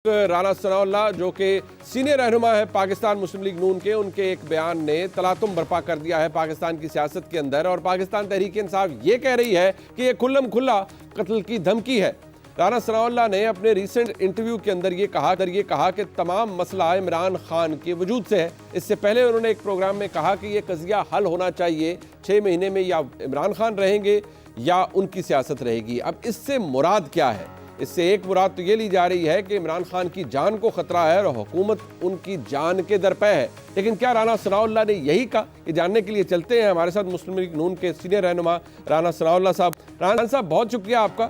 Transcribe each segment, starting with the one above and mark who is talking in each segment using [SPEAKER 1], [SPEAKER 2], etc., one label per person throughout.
[SPEAKER 1] رانا ثناء اللہ جو کہ سینئر رہنما ہے پاکستان مسلم لیگ نون کے، ان کے ایک بیان نے تلاطم برپا کر دیا ہے پاکستان کی سیاست کے اندر، اور پاکستان تحریک انصاف یہ کہہ رہی ہے کہ یہ کھلم کھلا قتل کی دھمکی ہے۔ رانا ثناء اللہ نے اپنے ریسنٹ انٹرویو کے اندر یہ کہا کہ تمام مسئلہ عمران خان کے وجود سے ہے۔ اس سے پہلے انہوں نے ایک پروگرام میں کہا کہ یہ قضیہ حل ہونا چاہیے 6 مہینے میں، یا عمران خان رہیں گے یا ان کی سیاست رہے گی۔ اب اس سے مراد کیا ہے؟ اس سے ایک مراد تو یہ لی جا رہی ہے کہ عمران خان کی جان کو خطرہ ہے اور حکومت ان کی جان کے درپے ہے، لیکن کیا رانا ثناء اللہ نے یہی کہا؟ یہ جاننے کے لیے چلتے ہیں ہمارے ساتھ مسلم لیگ نون کے سینئر رہنما رانا ثناء اللہ صاحب۔ رانا صاحب بہت شکریہ آپ کا۔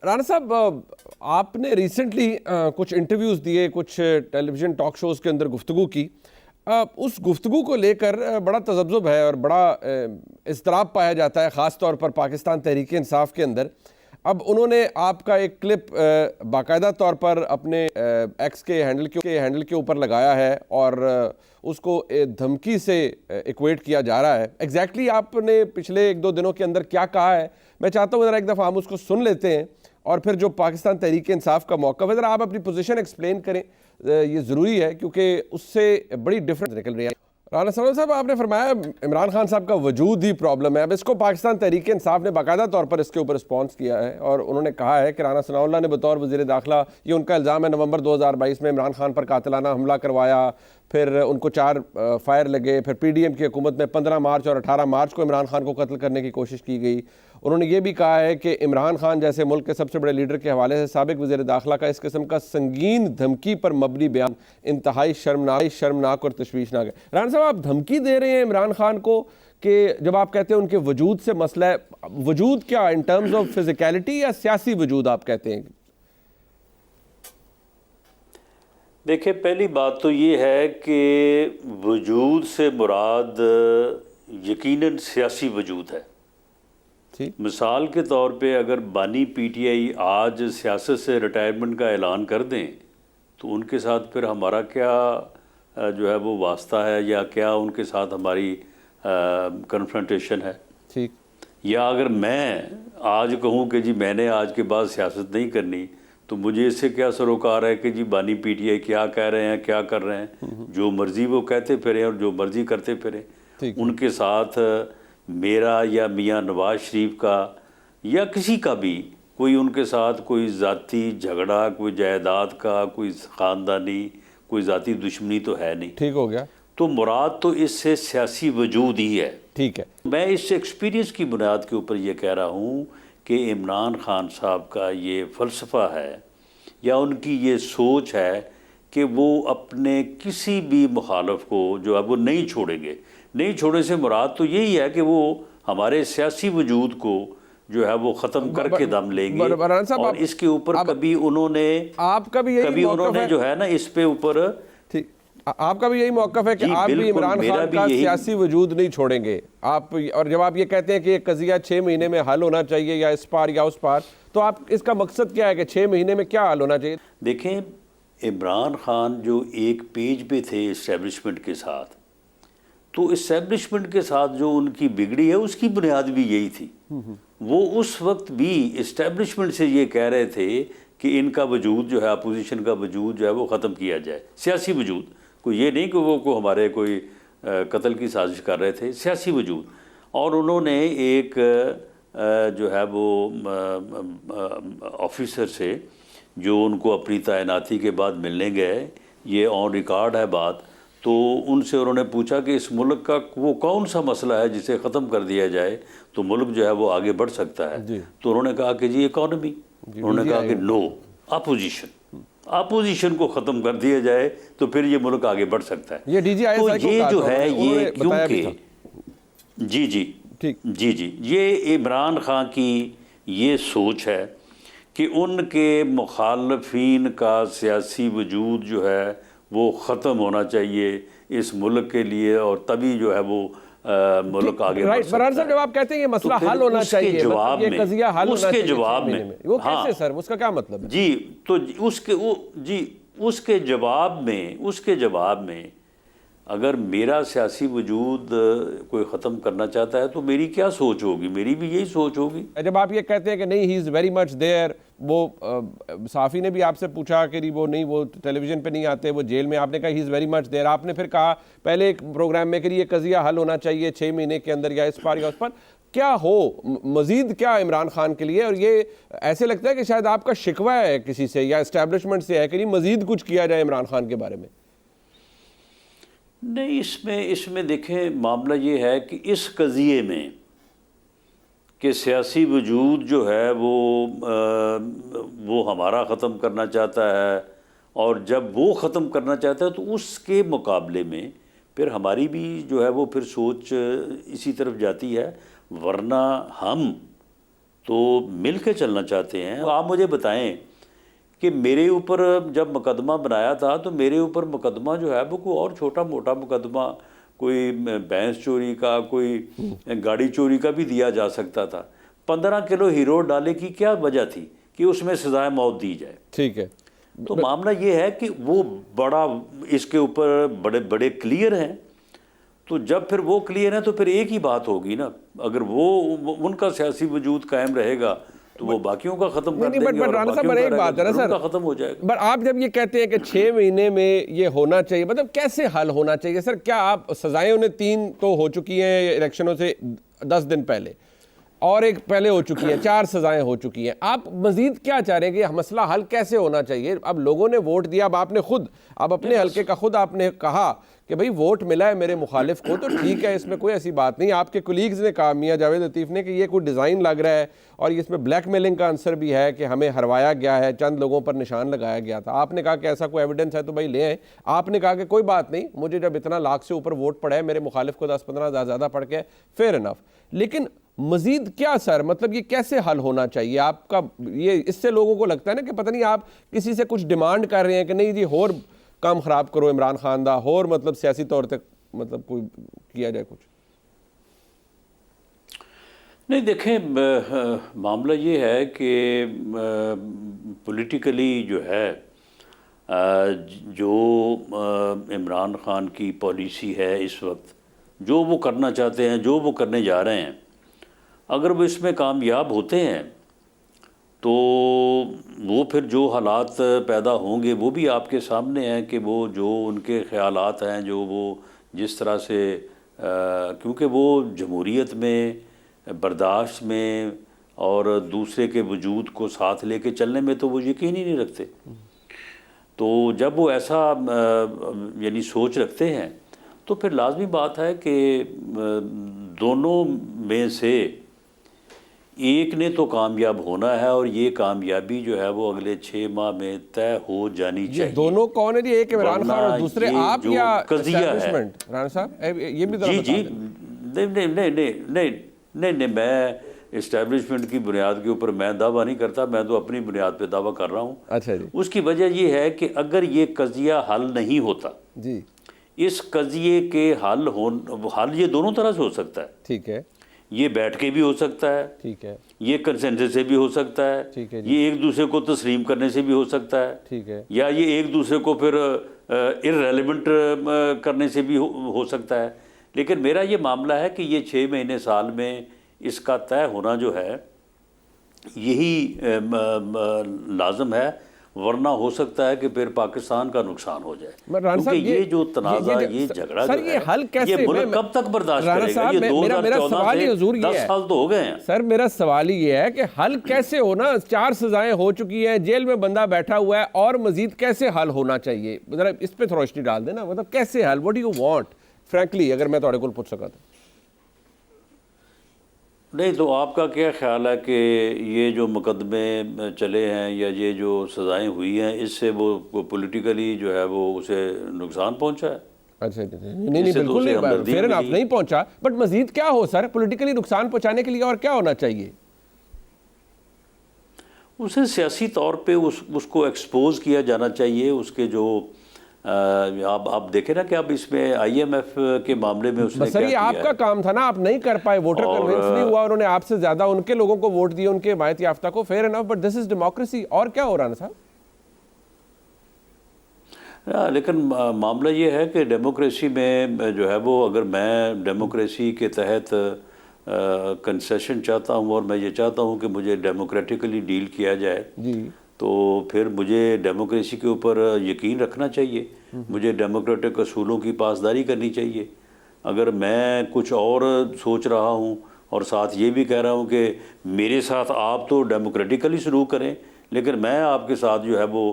[SPEAKER 1] رانا صاحب، آپ نے ریسنٹلی کچھ انٹرویوز دیے، کچھ ٹیلی ویژن ٹاک شوز کے اندر گفتگو کی، اس گفتگو کو لے کر بڑا تذبذب ہے اور بڑا اضطراب پایا جاتا ہے، خاص طور پر پاکستان تحریک انصاف کے اندر۔ اب انہوں نے آپ کا ایک کلپ باقاعدہ طور پر اپنے ایکس کے ہینڈل کے اوپر لگایا ہے اور اس کو دھمکی سے ایکویٹ کیا جا رہا ہے۔ ایگزیکٹلی آپ نے پچھلے 1-2 دنوں کے اندر کیا کہا ہے؟ میں چاہتا ہوں ذرا ایک دفعہ ہم اس کو سن لیتے ہیں اور پھر جو پاکستان تحریک انصاف کا موقف ہے ذرا آپ اپنی پوزیشن ایکسپلین کریں، یہ ضروری ہے کیونکہ اس سے بڑی ڈفرنس نکل رہی ہے۔ رانا ثناء صاحب، آپ نے فرمایا عمران خان صاحب کا وجود ہی پرابلم ہے۔ اب اس کو پاکستان تحریک انصاف نے باقاعدہ طور پر اس کے اوپر رسپانس کیا ہے اور انہوں نے کہا ہے کہ رانا ثناء اللہ نے بطور وزیر داخلہ، یہ ان کا الزام ہے، نومبر 2022 میں عمران خان پر قاتلانہ حملہ کروایا، پھر ان کو 4 فائر لگے، پھر پی ڈی ایم کی حکومت میں 15 مارچ اور 18 مارچ کو عمران خان کو قتل کرنے کی کوشش کی گئی۔ انہوں نے یہ بھی کہا ہے کہ عمران خان جیسے ملک کے سب سے بڑے لیڈر کے حوالے سے سابق وزیر داخلہ کا اس قسم کا سنگین دھمکی پر مبنی بیان انتہائی شرمناک اور تشویشناک ہے۔ رانا صاحب، آپ دھمکی دے رہے ہیں عمران خان کو کہ جب آپ کہتے ہیں ان کے وجود سے مسئلہ ہے، وجود کیا ان ٹرمز آف فزیکلٹی یا سیاسی وجود آپ کہتے ہیں؟
[SPEAKER 2] دیکھیں، پہلی بات تو یہ ہے کہ وجود سے مراد یقیناً سیاسی وجود ہے۔ مثال کے طور پہ اگر بانی پی ٹی آئی آج سیاست سے ریٹائرمنٹ کا اعلان کر دیں تو ان کے ساتھ پھر ہمارا کیا جو ہے وہ واسطہ ہے، یا کیا ان کے ساتھ ہماری کنفرنٹیشن ہے؟
[SPEAKER 1] ٹھیک۔
[SPEAKER 2] یا اگر میں آج کہوں کہ جی میں نے آج کے بعد سیاست نہیں کرنی تو مجھے اس سے کیا سروکار ہے کہ جی بانی پی ٹی آئی کیا کہہ رہے ہیں، کیا کر رہے ہیں؟ جو مرضی وہ کہتے پھریں اور جو مرضی کرتے پھریں۔ ان کے ساتھ میرا یا میاں نواز شریف کا یا کسی کا بھی کوئی ان کے ساتھ کوئی ذاتی جھگڑا، کوئی جائیداد کا، کوئی خاندانی، کوئی ذاتی دشمنی تو ہے نہیں۔
[SPEAKER 1] ٹھیک ہو گیا۔
[SPEAKER 2] تو مراد تو اس سے سیاسی وجود ہی ہے۔
[SPEAKER 1] ٹھیک ہے۔
[SPEAKER 2] میں اس ایکسپیرینس کی بنیاد کے اوپر یہ کہہ رہا ہوں کہ عمران خان صاحب کا یہ فلسفہ ہے یا ان کی یہ سوچ ہے کہ وہ اپنے کسی بھی مخالف کو جو ہے وہ نہیں چھوڑیں گے۔ نہیں چھوڑنے سے مراد تو یہی ہے کہ وہ ہمارے سیاسی وجود کو جو ہے وہ ختم کر کے دم لیں گے، اور اس کے اوپر کبھی انہوں نے جو ہے نا اس پہ اوپر
[SPEAKER 1] آپ کا بھی یہی موقف ہے کہ آپ بھی عمران خان کا سیاسی وجود نہیں چھوڑیں گے آپ، اور جب آپ یہ کہتے ہیں کہ یہ قضیہ 6 مہینے میں حل ہونا چاہیے یا اس پار یا اس پار، تو آپ اس کا مقصد کیا ہے کہ 6 مہینے میں کیا حل ہونا چاہیے؟
[SPEAKER 2] دیکھیں، عمران خان جو ایک پیج پہ تھے اسٹیبلشمنٹ کے ساتھ، تو اسٹیبلشمنٹ کے ساتھ جو ان کی بگڑی ہے اس کی بنیاد بھی یہی تھی۔ وہ اس وقت بھی اسٹیبلشمنٹ سے یہ کہہ رہے تھے کہ ان کا وجود جو ہے، اپوزیشن کا وجود جو ہے وہ ختم کیا جائے، سیاسی وجود، کوئی یہ نہیں کہ وہ ہمارے کوئی قتل کی سازش کر رہے تھے، سیاسی وجود۔ اور انہوں نے ایک جو ہے وہ آفیسر سے جو ان کو اپنی تعیناتی کے بعد ملنے گئے، یہ آن ریکارڈ ہے بات، تو ان سے انہوں نے پوچھا کہ اس ملک کا وہ کون سا مسئلہ ہے جسے ختم کر دیا جائے تو ملک جو ہے وہ آگے بڑھ سکتا ہے؟ تو انہوں نے کہا کہ جی اکانومی۔ انہوں نے کہا کہ نو، اپوزیشن کو ختم کر دیا جائے تو پھر یہ ملک آگے بڑھ سکتا ہے۔
[SPEAKER 1] یہ
[SPEAKER 2] جو ہے یہ کیونکہ جی یہ عمران خان کی یہ سوچ ہے کہ ان کے مخالفین کا سیاسی وجود جو ہے وہ ختم ہونا چاہیے اس ملک کے لیے، اور تبھی جو ہے وہ ملک آگے بڑھ سکتا ہے۔
[SPEAKER 1] جب آپ کہتے ہیں یہ مسئلہ حل ہونا چاہیے، یہ قضیہ حل ہونا چاہیے، وہ کیسے سر؟ اس کا کیا مطلب ہے؟
[SPEAKER 2] جی تو اس کے جواب میں اگر میرا سیاسی وجود کوئی ختم کرنا چاہتا ہے تو میری کیا سوچ ہوگی؟ میری بھی یہی سوچ ہوگی.
[SPEAKER 1] جب آپ یہ کہتے ہیں کہ نہیں ہی از ویری مچ دیئر، وہ صحافی نے بھی آپ سے پوچھا کہ وہ نہیں، وہ ٹیلی ویژن پہ نہیں آتے، وہ جیل میں، آپ نے کہا ہی از ویری مچ دیئر. آپ نے پھر کہا پہلے ایک پروگرام میں کہ یہ قضیہ حل ہونا چاہیے 6 مہینے کے اندر، یا اس پر یا اس پر. کیا ہو مزید کیا عمران خان کے لیے؟ اور یہ ایسے لگتا ہے کہ شاید آپ کا شکوہ ہے کسی سے یا اسٹیبلشمنٹ سے ہے کہ نہیں مزید کچھ کیا جائے عمران خان کے بارے میں.
[SPEAKER 2] نہیں، اس میں دیکھیں معاملہ یہ ہے کہ اس قضیے میں کہ سیاسی وجود جو ہے وہ ہمارا ختم کرنا چاہتا ہے، اور جب وہ ختم کرنا چاہتا ہے تو اس کے مقابلے میں پھر ہماری بھی جو ہے وہ پھر سوچ اسی طرف جاتی ہے، ورنہ ہم تو مل کے چلنا چاہتے ہیں. آپ مجھے بتائیں کہ میرے اوپر جب مقدمہ بنایا تھا تو میرے اوپر مقدمہ جو ہے وہ کوئی اور چھوٹا موٹا مقدمہ، کوئی بھینس چوری کا، کوئی گاڑی چوری کا بھی دیا جا سکتا تھا. 15 کلو ہیرو ڈالے کی کیا وجہ تھی کہ اس میں سزائے موت دی جائے؟
[SPEAKER 1] ٹھیک ہے.
[SPEAKER 2] تو معاملہ یہ ہے کہ وہ بڑا اس کے اوپر بڑے بڑے کلیئر ہیں. تو جب پھر وہ کلیئر ہیں تو پھر ایک ہی بات ہوگی نا، اگر وہ ان کا سیاسی وجود قائم رہے گا تو وہ باقیوں کا ختم کر دیں گے، اور باقیوں کا ختم ہو جائے گا.
[SPEAKER 1] بٹ آپ جب یہ کہتے ہیں کہ 6 مہینے میں یہ ہونا چاہیے، مطلب کیسے حل ہونا چاہیے سر؟ کیا آپ سزائیں انہیں 3 تو ہو چکی ہیں الیکشنوں سے 10 دن پہلے، اور ایک پہلے ہو چکی ہیں، 4 سزائیں ہو چکی ہیں، آپ مزید کیا چاہ رہے ہیں کہ مسئلہ حل کیسے ہونا چاہیے؟ اب لوگوں نے ووٹ دیا، اب آپ نے خود، اب اپنے حلقے کا خود آپ نے کہا کہ بھئی ووٹ ملا ہے میرے مخالف کو، تو ٹھیک ہے، اس میں کوئی ایسی بات نہیں. آپ کے کولیگز نے کہا، میاں جاوید لطیف نے، کہ یہ کوئی ڈیزائن لگ رہا ہے اور اس میں بلیک میلنگ کا عنصر بھی ہے کہ ہمیں ہروایا گیا ہے، چند لوگوں پر نشان لگایا گیا تھا. آپ نے کہا کہ ایسا کوئی ایویڈنس ہے تو بھائی لے آئیں. آپ نے کہا کہ کوئی بات نہیں، مجھے جب اتنا لاکھ سے اوپر ووٹ پڑے، میرے مخالف کو 10-15 ہزار زیادہ پڑ کے، فیئر انف. لیکن مزید کیا سر؟ مطلب یہ کیسے حل ہونا چاہیے آپ کا؟ یہ اس سے لوگوں کو لگتا ہے نا کہ پتہ نہیں آپ کسی سے کچھ ڈیمانڈ کر رہے ہیں کہ نہیں جی اور کام خراب کرو عمران خان دا، اور مطلب سیاسی طور تک مطلب کوئی کیا جائے کچھ.
[SPEAKER 2] نہیں دیکھیں، معاملہ یہ ہے کہ پولیٹیکلی جو ہے جو عمران خان کی پالیسی ہے اس وقت، جو وہ کرنا چاہتے ہیں، جو وہ کرنے جا رہے ہیں، اگر وہ اس میں کامیاب ہوتے ہیں تو وہ پھر جو حالات پیدا ہوں گے وہ بھی آپ کے سامنے ہیں کہ وہ جو ان کے خیالات ہیں، جو وہ جس طرح سے کیونکہ وہ جمہوریت میں برداشت میں اور دوسرے کے وجود کو ساتھ لے کے چلنے میں تو وہ یقین ہی نہیں رکھتے. تو جب وہ ایسا یعنی سوچ رکھتے ہیں تو پھر لازمی بات ہے کہ دونوں میں سے ایک نے تو کامیاب ہونا ہے، اور یہ کامیابی جو ہے وہ اگلے 6 ماہ میں طے ہو جانی چاہیے.
[SPEAKER 1] دونوں کون ہے جی؟ ایک عمران خان اور دوسرے آپ یا
[SPEAKER 2] قضیہ ہے
[SPEAKER 1] رانا صاحب؟ یہ بھی ذرا
[SPEAKER 2] جی نہیں، میں اسٹیبلشمنٹ کی بنیاد کے اوپر میں دعویٰ نہیں کرتا، میں تو اپنی بنیاد پہ دعویٰ کر رہا ہوں.
[SPEAKER 1] اچھا جی.
[SPEAKER 2] اس کی وجہ یہ ہے کہ اگر یہ قضیہ حل نہیں ہوتا
[SPEAKER 1] جی،
[SPEAKER 2] اس قضیے کے حل یہ دونوں طرح سے ہو سکتا ہے.
[SPEAKER 1] ٹھیک ہے. یہ
[SPEAKER 2] بیٹھ کے بھی ہو سکتا ہے،
[SPEAKER 1] ٹھیک ہے.
[SPEAKER 2] یہ کنسنسس سے بھی ہو سکتا ہے،
[SPEAKER 1] ٹھیک ہے جی.
[SPEAKER 2] یہ ایک دوسرے کو تسلیم کرنے سے بھی ہو سکتا ہے،
[SPEAKER 1] ٹھیک ہے.
[SPEAKER 2] یا یہ ایک دوسرے کو پھر ارریلیونٹ کرنے سے بھی ہو سکتا ہے. لیکن میرا یہ معاملہ ہے کہ یہ 6 مہینے سال میں اس کا طے ہونا جو ہے یہی لازم ہے، ورنہ ہو سکتا ہے کہ پھر پاکستان کا نقصان ہو جائے. کیونکہ یہ جو تنازع، یہ جھگڑا جو ہے، یہ ملک کب تک برداشت کرے گا؟ یہ 2014 سے 10 سال تو ہو گئے ہیں.
[SPEAKER 1] سر میرا سوال یہ ہے کہ حل کیسے ہونا؟ 4 سزائیں ہو چکی ہیں، جیل میں بندہ بیٹھا ہوا ہے، اور مزید کیسے حل ہونا چاہیے؟ ذرا اس پہ روشنی ڈال دینا. مطلب کیسے حل؟ What do you want frankly, اگر میں تھوڑے کو پوچھ سکا تو.
[SPEAKER 2] نہیں تو آپ کا کیا خیال ہے کہ یہ جو مقدمے چلے ہیں یا یہ جو سزائیں ہوئی ہیں، اس سے وہ پولیٹیکلی جو ہے وہ اسے نقصان پہنچا ہے؟
[SPEAKER 1] اچھا نہیں بالکل نہیں، فیئر انف نہیں پہنچا، بٹ مزید کیا ہو سر پولیٹیکلی نقصان پہنچانے کے لیے اور کیا ہونا چاہیے؟
[SPEAKER 2] اسے سیاسی طور پہ اس کو ایکسپوز کیا جانا چاہیے. اس کے جو آپ دیکھیں نا کہ اب اس میں آئی ایم ایف کے معاملے میں اس نے
[SPEAKER 1] سر یہ آپ کا کام تھا نا، آپ نہیں کر پائے، ووٹر کنونس نہیں ہوا، انہوں نے آپ سے زیادہ ان کے لوگوں کو ووٹ دیے، ان کے حمایت یافتہ کو. Fair enough, but this is democracy. اور کیا ہو رہا ہے صاحب؟
[SPEAKER 2] لیکن معاملہ یہ ہے کہ ڈیموکریسی میں جو ہے وہ، اگر میں ڈیموکریسی کے تحت کنسیشن چاہتا ہوں اور میں یہ چاہتا ہوں کہ مجھے ڈیموکریٹکلی ڈیل کیا جائے، تو پھر مجھے ڈیموکریسی کے اوپر یقین رکھنا چاہیے، مجھے ڈیموکریٹک اصولوں کی پاسداری کرنی چاہیے۔ اگر میں کچھ اور سوچ رہا ہوں اور ساتھ یہ بھی کہہ رہا ہوں کہ میرے ساتھ آپ تو ڈیموکریٹکلی سلوک کریں، لیکن میں آپ کے ساتھ جو ہے وہ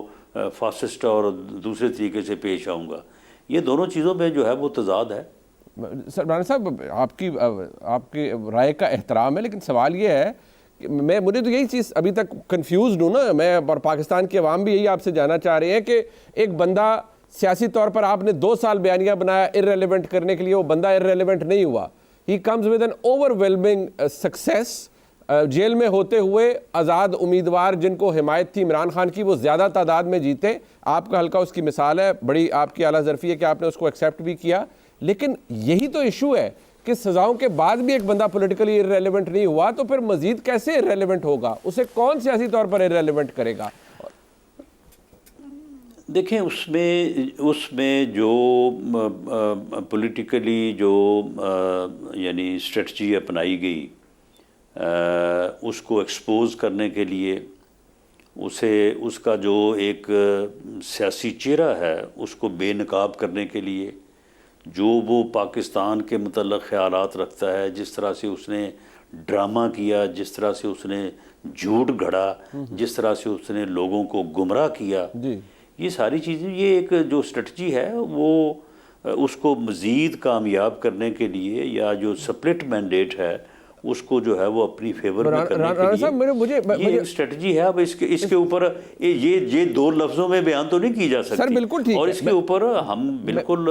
[SPEAKER 2] فاسسٹ اور دوسرے طریقے سے پیش آؤں گا، یہ دونوں چیزوں میں جو ہے وہ تضاد ہے۔
[SPEAKER 1] سر مولانا صاحب، آپ کی رائے کا احترام ہے، لیکن سوال یہ ہے کہ مجھے تو یہی چیز ابھی تک کنفیوزڈ ہوں نا میں، اور پاکستان کی عوام بھی یہی آپ سے جاننا چاہ رہے ہیں کہ ایک بندہ سیاسی طور پر آپ نے 2 سال بیانیہ بنایا ارریلیونٹ کرنے کے لیے، وہ بندہ ارریلیونٹ نہیں ہوا، he comes with an over success. جیل میں ہوتے ہوئے آزاد امیدوار جن کو حمایت تھی عمران خان کی، وہ زیادہ تعداد میں جیتے، آپ کا حلقہ اس کی مثال ہے، بڑی آپ کی اعلیٰ ظرفی ہے کہ آپ نے اس کو ایکسیپٹ بھی کیا۔ لیکن یہی تو ایشو ہے کہ سزاؤں کے بعد بھی ایک بندہ پولیٹیکلی ارریلیونٹ نہیں ہوا، تو پھر مزید کیسے ارریلیونٹ ہوگا؟ اسے کون سیاسی طور پر ارریلیونٹ کرے گا؟
[SPEAKER 2] دیکھیں اس میں جو پولیٹیکلی جو یعنی اسٹریٹجی اپنائی گئی اس کو ایکسپوز کرنے کے لیے، اس کا جو ایک سیاسی چہرہ ہے اس کو بے نقاب کرنے کے لیے، جو وہ پاکستان کے متعلق خیالات رکھتا ہے، جس طرح سے اس نے ڈرامہ کیا، جس طرح سے اس نے جھوٹ گھڑا، جس طرح سے اس نے لوگوں کو گمراہ کیا، یہ ساری چیزیں، یہ ایک جو اسٹریٹجی ہے وہ اس کو مزید کامیاب کرنے کے لیے، یا جو سپلٹ مینڈیٹ ہے اس کو جو ہے وہ اپنی فیور میں کرنے کے لیے یہ ایک اسٹریٹجی ہے۔ اب اس کے اوپر یہ 2 لفظوں میں بیان تو نہیں کی جا سکتی، اور اس کے اوپر ہم بالکل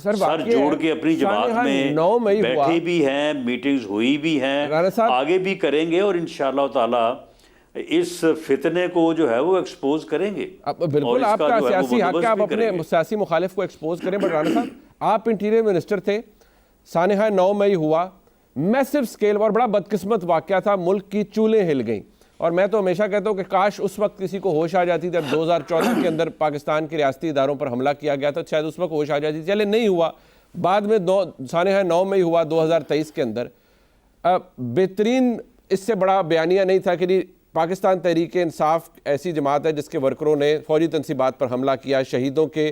[SPEAKER 2] سر جوڑ کے اپنی جماعت میں بیٹھے بھی ہیں، میٹنگز ہوئی بھی ہیں، آگے بھی کریں گے، اور انشاءاللہ تعالی اس فتنے کو جو ہے وہ ایکسپوز کریں گے۔
[SPEAKER 1] بالکل آپ کا سیاسی حق ہے، آپ اپنے سیاسی مخالف کو ایکسپوز کریں، بٹ رانا صاحب آپ انٹیریئر منسٹر تھے، سانحہ 9 مئی ہوا، میسو سکیل اور بڑا بدقسمت واقعہ تھا، ملک کی چولیں ہل گئیں، اور میں تو ہمیشہ کہتا ہوں کہ کاش اس وقت کسی کو ہوش آ جاتی جب 2014 کے اندر پاکستان کے ریاستی اداروں پر حملہ کیا گیا تو شاید اس وقت ہوش آ جاتی، چلے نہیں ہوا، بعد میں سانحہ 9 مئی ہوا 2023 کے اندر۔ بہترین اس سے بڑا بیانیہ نہیں تھا کہ پاکستان تحریک انصاف ایسی جماعت ہے جس کے ورکروں نے فوجی تنصیبات پر حملہ کیا، شہیدوں کے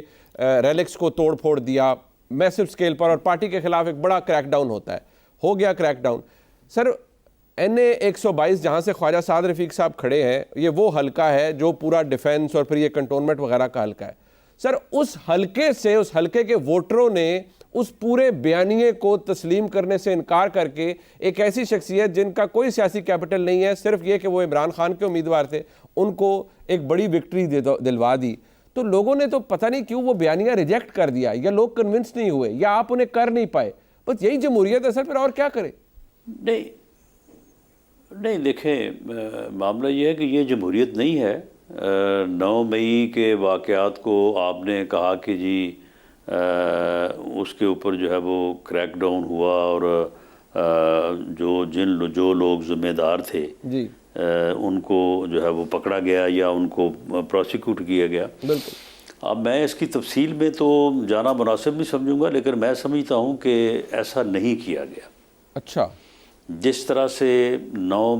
[SPEAKER 1] ریلکس کو توڑ پھوڑ دیا میسو سکیل پر، اور پارٹی کے خلاف ایک بڑا کریک ڈاؤن ہوتا ہے، ہو گیا کریک ڈاؤن۔ سر NA 122 جہاں سے خواجہ سعد رفیق صاحب کھڑے ہیں، یہ وہ حلقہ ہے جو پورا ڈیفینس اور پھر یہ کنٹونمنٹ وغیرہ کا حلقہ ہے۔ سر اس حلقے سے، اس حلقے کے ووٹروں نے اس پورے بیانیے کو تسلیم کرنے سے انکار کر کے ایک ایسی شخصیت جن کا کوئی سیاسی کیپٹل نہیں ہے، صرف یہ کہ وہ عمران خان کے امیدوار تھے، ان کو ایک بڑی وکٹری دلوا دی، تو لوگوں نے تو پتہ نہیں کیوں وہ بیانیہ ریجیکٹ کر دیا، یا لوگ کنونس نہیں ہوئے، یا آپ انہیں کر نہیں پائے۔ بس یہی جمہوریت ہے سر، پھر اور کیا کرے؟
[SPEAKER 2] نہیں دیکھیں، معاملہ یہ ہے کہ یہ جمہوریت نہیں ہے۔ 9 مئی کے واقعات کو آپ نے کہا کہ جی اس کے اوپر جو ہے وہ کریک ڈاؤن ہوا، اور جو لوگ ذمہ دار تھے ان کو جو ہے وہ پکڑا گیا یا ان کو پروسیکیوٹ کیا گیا۔ اب میں اس کی تفصیل میں تو جانا مناسب نہیں سمجھوں گا، لیکن میں سمجھتا ہوں کہ ایسا نہیں کیا گیا۔
[SPEAKER 1] اچھا،
[SPEAKER 2] جس طرح سے 9